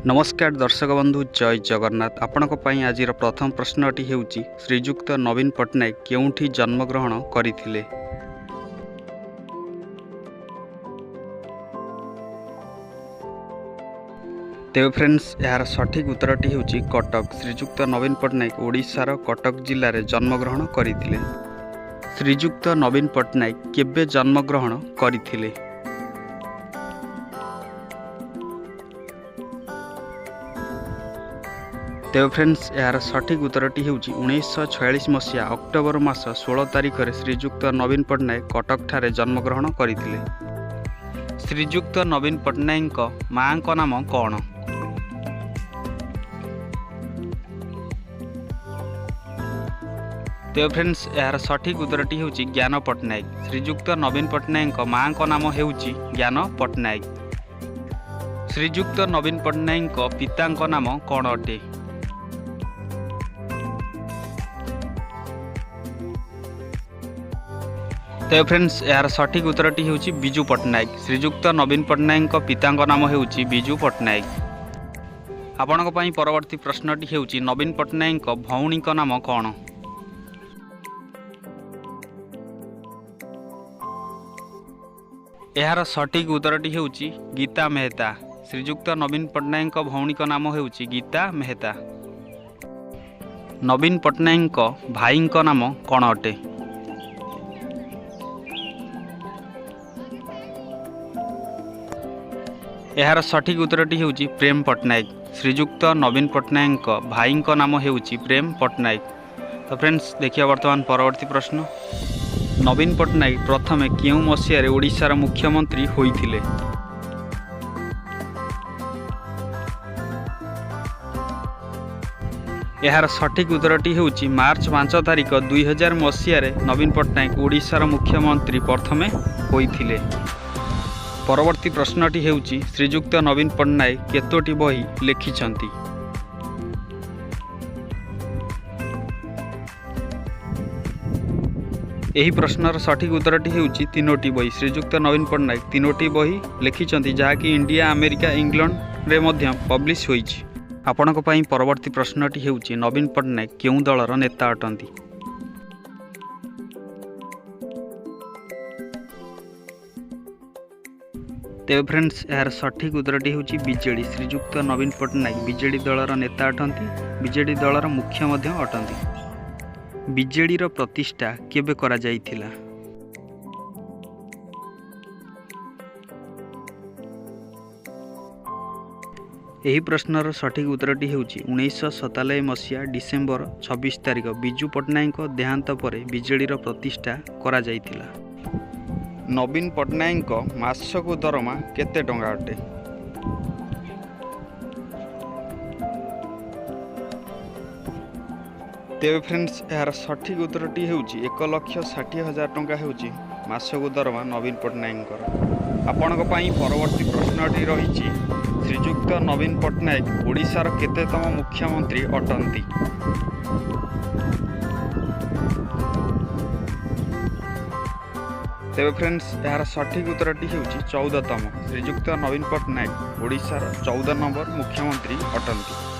नमस्कार दर्शक बंधु जय जगन्नाथ। आपणक पई आजिर प्रथम प्रश्नटी हेउची श्रीजुक्त नवीन पट्टनायक केउठी जन्मग्रहण करिथिले। तेबे फ्रेंड्स यार सठिक उत्तरटी हेउची कटक। श्रीजुक्त नवीन पट्टनायक ओडिशार कटक जिल्ला रे जन्मग्रहण करिथिले। श्रीजुक्त नवीन पट्टनायक केबे जन्मग्रहण करिथिले? तेबे फ्रेंड्स यार सठिक उत्तरटी हेउची 1946 मसीहा अक्टोबर मास 16 तारिख रे श्रीजुक्त नवीन पट्टनायक कटक ठारे जन्मग्रहण करिथिले। श्रीजुक्त नवीन पट्टनायक मां को नाम कौन? तेबे फ्रेंड्स यार सठिक उत्तरटी हेउची ज्ञान पट्टनायक। श्रीजुक्त नवीन पट्टनायक मां को नाम हेउची ज्ञान पट्टनायक। श्रीजुक्त नवीन पट्टनायक पिता नाम कौन अटे? तेबे फ्रेंड्स यार सठिक उत्तरटी हेउची बिजू पट्टनायक। श्रीजुक्त नवीन पट्टनायक पिता नाम हेउची बिजू पट्टनायक। आपणक पई परवर्ती प्रश्नटी हेउची नवीन पट्टनायक भौणी नाम कौन? यार सठिक उत्तरटी हेउची गीता मेहता। श्रीजुक्त नवीन पट्टनायक भौणी नाम हेउची गीता मेहता। नवीन पट्टनायक भाई नाम कौन अटे? यार सठिक उत्तरटी हेउची प्रेम पट्टनायक। श्रीजुक्त नवीन पट्टनायक भाई नाम हेउची प्रेम पट्टनायक। तो फ्रेंड्स देखिए वर्तमान परवर्ती प्रश्न। नवीन पट्टनायक प्रथमे केउ मसीह ओडिशार मुख्यमंत्री होइथिले? यार सठिक उत्तरटी हेउची मार्च 5 तारिख 2000 मसीह नवीन पट्टनायक ओडिशार मुख्यमंत्री प्रथमे होइथिले। परवर्ती प्रश्नटी हेउची श्रीजुक्त नवीन पट्टनायक केतोटी बही लिखिछंती? एही प्रश्नर सठिक उत्तरटी हेउची तीनोटी बही। श्रीजुक्त नवीन पट्टनायक तीनोटी बही लिखिछंती जहाँकि इंडिया अमेरिका इंग्लैंड रे मध्य पब्लिश होईछि। आपणक पई परवर्ती प्रश्नटी हेउची नवीन पट्टनायक केउ दलर नेता अटंती? तेबे फ्रेंड्स यार सठिक उत्तरटी हेउची बीजेडी। श्रीजुक्त नवीन पट्टनायक बीजेडी दलर नेता अटंती, बीजेडी दलर मुख्य मध्य अटंती। बीजेडी रो प्रतिष्ठा केबे करा जाइथिला? एही प्रश्नर सठिक उत्तरटी हेउची 1997 मसीहा डिसेम्बर 26 तारिख बिजू पट्टनायक देहांत परे बीजेडी रो प्रतिष्ठा करा जाइथिला। नवीन पट्टनायक मासकु दरमा केते टंका अटे? तेबे फ्रेंड्स यार सठिक उत्तरटी हेउची 1,60,000 टंका हेउची मासकु दरमा नवीन पट्टनायक। आपणक पई परवर्ती प्रश्नटी रहिछि श्रीजुक्त नवीन पट्टनायक ओडिशार केतेतम मुख्यमंत्री अटंती? तेबे फ्रेंड्स यार सठिक उत्तरटी हेउची 14तम। श्रीजुक्त नवीन पट्टनायक ओडिशार 14 नंबर मुख्यमंत्री अटंती।